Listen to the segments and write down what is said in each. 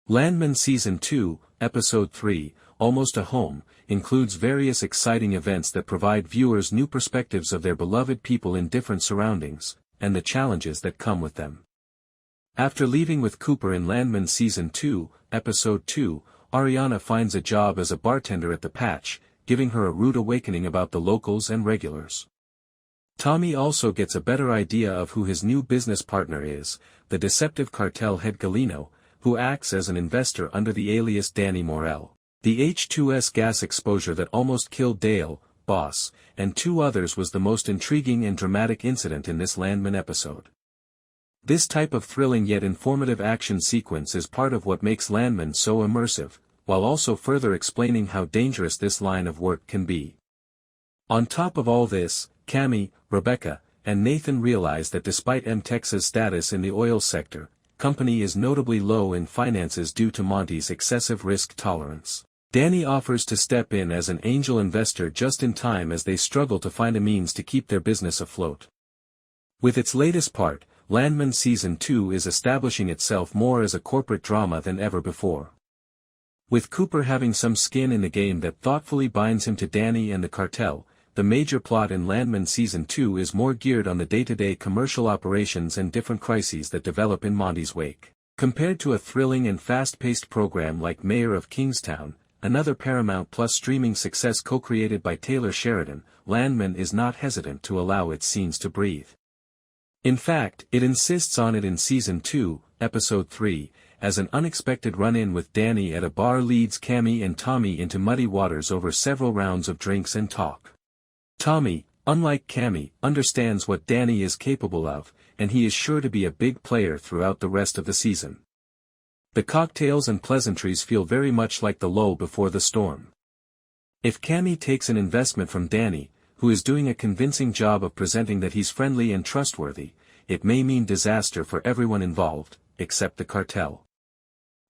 Landman Season 2, Episode 3, Almost a Home, includes various exciting events that provide viewers new perspectives of their beloved people in different surroundings, and the challenges that come with them. After leaving with Cooper in Landman Season 2, Episode 2, Ariana finds a job as a bartender at the Patch, giving her a rude awakening about the locals and regulars. Tommy also gets a better idea of who his new business partner is, the deceptive cartel head Gallino, who acts as an investor under the alias Danny Morrell. The H2S gas exposure that almost killed Dale, Boss, and two others was the most intriguing and dramatic incident in this Landman episode. This type of thrilling yet informative action sequence is part of what makes Landman so immersive, while also further explaining how dangerous this line of work can be. On top of all this, Cammy, Rebecca, and Nathan realize that despite M-Tex's status in the oil sector, company is notably low in finances due to Monty's excessive risk tolerance. Danny offers to step in as an angel investor just in time as they struggle to find a means to keep their business afloat. With its latest part, Landman Season 2 is establishing itself more as a corporate drama than ever before. With Cooper having some skin in the game that thoughtfully binds him to Danny and the cartel, the major plot in Landman Season 2 is more geared on the day-to-day commercial operations and different crises that develop in Monty's wake. Compared to a thrilling and fast-paced program like Mayor of Kingstown, another Paramount Plus streaming success co-created by Taylor Sheridan, Landman is not hesitant to allow its scenes to breathe. In fact, it insists on it in Season 2, Episode 3, as an unexpected run-in with Danny at a bar leads Cammy and Tommy into muddy waters over several rounds of drinks and talk. Tommy, unlike Cammy, understands what Danny is capable of, and he is sure to be a big player throughout the rest of the season. The cocktails and pleasantries feel very much like the lull before the storm. If Cammy takes an investment from Danny, who is doing a convincing job of presenting that he's friendly and trustworthy, it may mean disaster for everyone involved, except the cartel.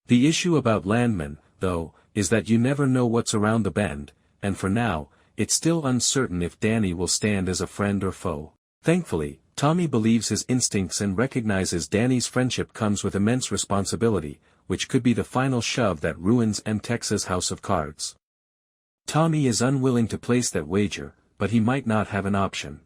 The issue about Landman, though, is that you never know what's around the bend, and for now, it's still uncertain if Danny will stand as a friend or foe. Thankfully, Tommy believes his instincts and recognizes Danny's friendship comes with immense responsibility, which could be the final shove that ruins M-Tex's house of cards. Tommy is unwilling to place that wager, but he might not have an option.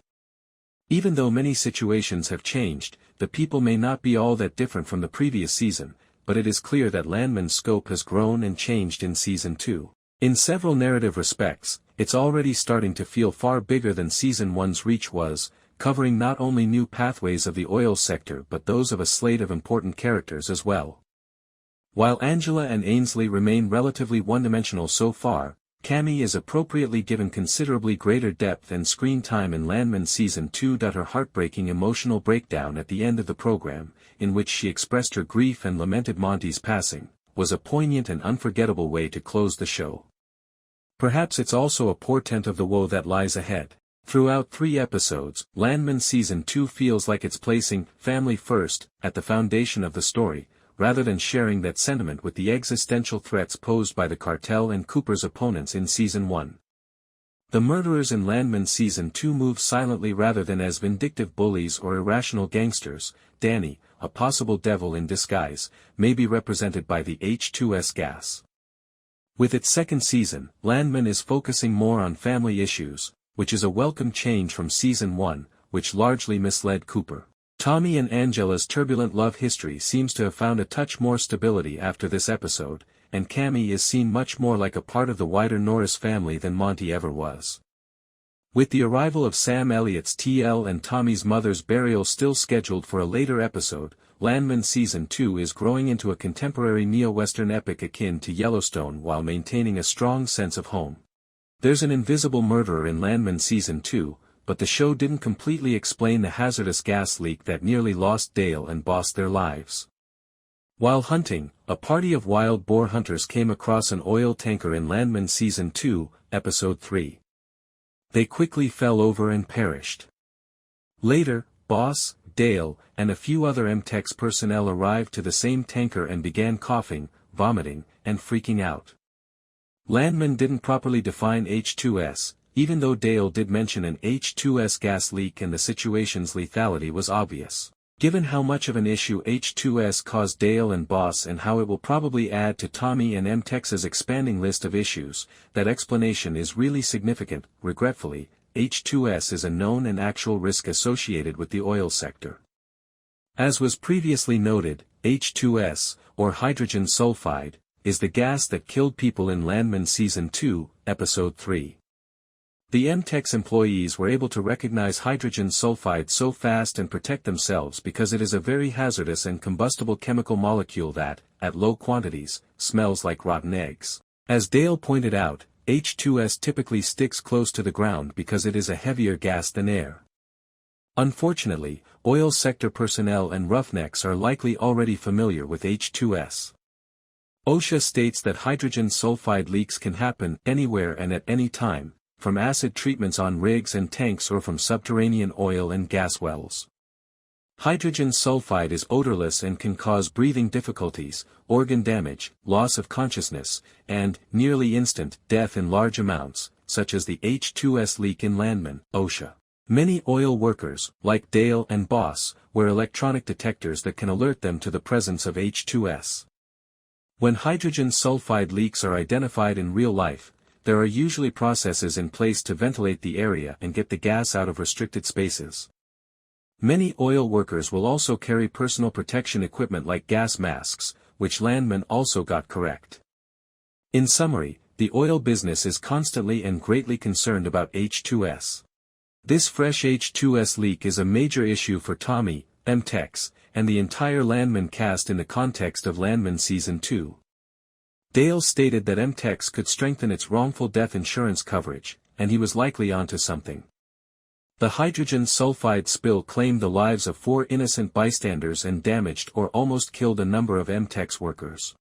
Even though many situations have changed, the people may not be all that different from the previous season, but it is clear that Landman's scope has grown and changed in Season 2. In several narrative respects, it's already starting to feel far bigger than Season 1's reach was, covering not only new pathways of the oil sector but those of a slate of important characters as well. While Angela and Ainsley remain relatively one-dimensional so far, Cammy is appropriately given considerably greater depth and screen time in Landman Season 2. Her heartbreaking emotional breakdown at the end of the program, in which she expressed her grief and lamented Monty's passing, was a poignant and unforgettable way to close the show. Perhaps it's also a portent of the woe that lies ahead. Throughout 3 episodes, Landman Season 2 feels like it's placing family first at the foundation of the story, rather than sharing that sentiment with the existential threats posed by the cartel and Cooper's opponents in Season 1. The murderers in Landman Season 2 move silently rather than as vindictive bullies or irrational gangsters. Danny, a possible devil in disguise, may be represented by the H2S gas. With its second season, Landman is focusing more on family issues, which is a welcome change from Season 1, which largely misled Cooper. Tommy and Angela's turbulent love history seems to have found a touch more stability after this episode, and Cammy is seen much more like a part of the wider Norris family than Monty ever was. With the arrival of Sam Elliott's TL and Tommy's mother's burial still scheduled for a later episode, Landman Season 2 is growing into a contemporary neo-Western epic akin to Yellowstone while maintaining a strong sense of home. There's an invisible murderer in Landman Season 2, but the show didn't completely explain the hazardous gas leak that nearly lost Dale and Boss their lives. While hunting, a party of wild boar hunters came across an oil tanker in Landman Season 2, Episode 3. They quickly fell over and perished. Later, Boss, Dale, and a few other M-Tex personnel arrived to the same tanker and began coughing, vomiting, and freaking out. Landman didn't properly define H2S, even though Dale did mention an H2S gas leak and the situation's lethality was obvious. Given how much of an issue H2S caused Dale and Boss and how it will probably add to Tommy and M-Tex's expanding list of issues, that explanation is really significant. Regretfully, H2S is a known and actual risk associated with the oil sector. As was previously noted, H2S, or hydrogen sulfide, is the gas that killed people in Landman Season 2, Episode 3. The M-Tex employees were able to recognize hydrogen sulfide so fast and protect themselves because it is a very hazardous and combustible chemical molecule that, at low quantities, smells like rotten eggs. As Dale pointed out, H2S typically sticks close to the ground because it is a heavier gas than air. Unfortunately, oil sector personnel and roughnecks are likely already familiar with H2S. OSHA states that hydrogen sulfide leaks can happen anywhere and at any time, from acid treatments on rigs and tanks or from subterranean oil and gas wells. Hydrogen sulfide is odorless and can cause breathing difficulties, organ damage, loss of consciousness, and, nearly instant, death in large amounts, such as the H2S leak in Landman, OSHA. Many oil workers, like Dale and Boss, wear electronic detectors that can alert them to the presence of H2S. When hydrogen sulfide leaks are identified in real life, there are usually processes in place to ventilate the area and get the gas out of restricted spaces. Many oil workers will also carry personal protection equipment like gas masks, which Landman also got correct. In summary, the oil business is constantly and greatly concerned about H2S. This fresh H2S leak is a major issue for Tommy, M-Tex, and the entire Landman cast in the context of Landman Season 2. Dale stated that M-Tex could strengthen its wrongful death insurance coverage, and he was likely onto something. The hydrogen sulfide spill claimed the lives of 4 innocent bystanders and damaged or almost killed a number of M-Tex workers.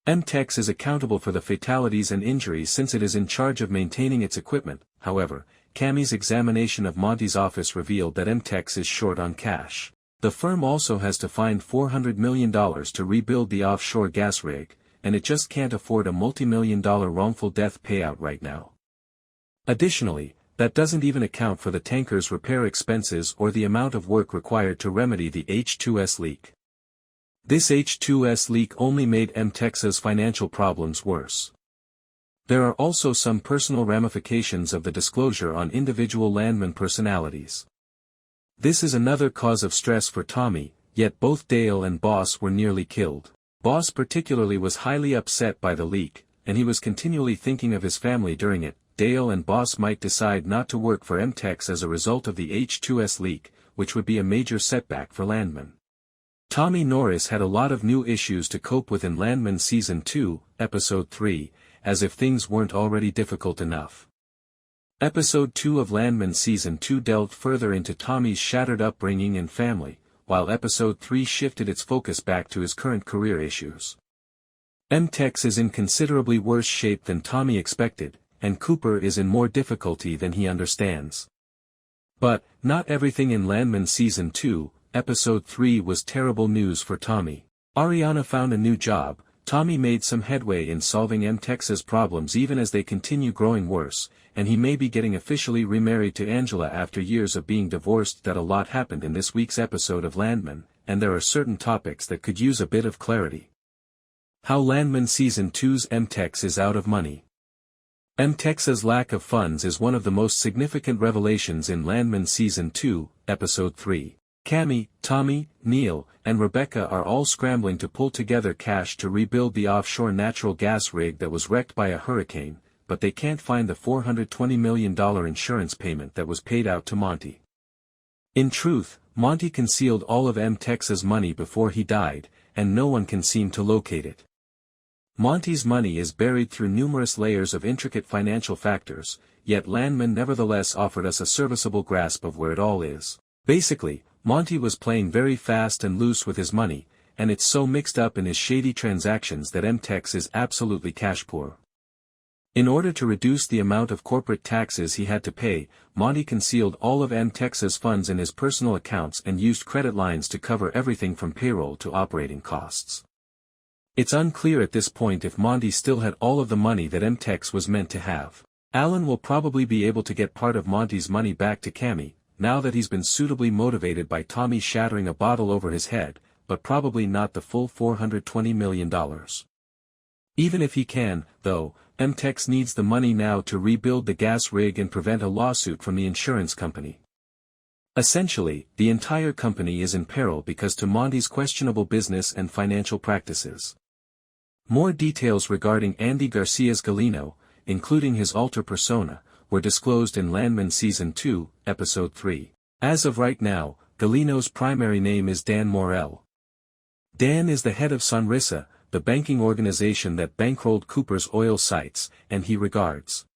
M-Tex is accountable for the fatalities and injuries since it is in charge of maintaining its equipment. However, Cammy's examination of Monty's office revealed that M-Tex is short on cash. The firm also has to find $400 million to rebuild the offshore gas rig, and it just can't afford a multi-million-dollar wrongful death payout right now. Additionally, that doesn't even account for the tanker's repair expenses or the amount of work required to remedy the H2S leak. This H2S leak only made M-Tex's financial problems worse. There are also some personal ramifications of the disclosure on individual Landman personalities. This is another cause of stress for Tommy, yet both Dale and Boss were nearly killed. Boss particularly was highly upset by the leak, and he was continually thinking of his family during it. Dale and Boss might decide not to work for M-Tex as a result of the H2S leak, which would be a major setback for Landman. Tommy Norris had a lot of new issues to cope with in Landman Season 2, Episode 3, as if things weren't already difficult enough. Episode 2 of Landman Season 2 delved further into Tommy's shattered upbringing and family, while Episode 3 shifted its focus back to his current career issues. M-Tex is in considerably worse shape than Tommy expected, and Cooper is in more difficulty than he understands. But, not everything in Landman Season 2, Episode 3 was terrible news for Tommy. Ariana found a new job. Tommy made some headway in solving M-Tex's problems even as they continue growing worse, and he may be getting officially remarried to Angela after years of being divorced. That a lot happened in this week's episode of Landman, and there are certain topics that could use a bit of clarity. How Landman Season 2's M-Tex is out of money. M-Tex's lack of funds is one of the most significant revelations in Landman Season 2, Episode 3. Cammy, Tommy, Neil, and Rebecca are all scrambling to pull together cash to rebuild the offshore natural gas rig that was wrecked by a hurricane, but they can't find the $420 million insurance payment that was paid out to Monty. In truth, Monty concealed all of M-Tex's money before he died, and no one can seem to locate it. Monty's money is buried through numerous layers of intricate financial factors, yet Landman nevertheless offered us a serviceable grasp of where it all is. Basically, Monty was playing very fast and loose with his money, and it's so mixed up in his shady transactions that M-Tex is absolutely cash poor. In order to reduce the amount of corporate taxes he had to pay, Monty concealed all of M-Tex's funds in his personal accounts and used credit lines to cover everything from payroll to operating costs. It's unclear at this point if Monty still had all of the money that M-Tex was meant to have. Alan will probably be able to get part of Monty's money back to Cammy, now that he's been suitably motivated by Tommy shattering a bottle over his head, but probably not the full $420 million. Even if he can, though, M-Tex needs the money now to rebuild the gas rig and prevent a lawsuit from the insurance company. Essentially, the entire company is in peril because to Monty's questionable business and financial practices. More details regarding Andy Garcia's Gallino, including his alter persona, were disclosed in Landman Season 2, Episode 3. As of right now, Gallino's primary name is Dan Morrell. Dan is the head of Sonrisa, the banking organization that bankrolled Cooper's oil sites, and he regards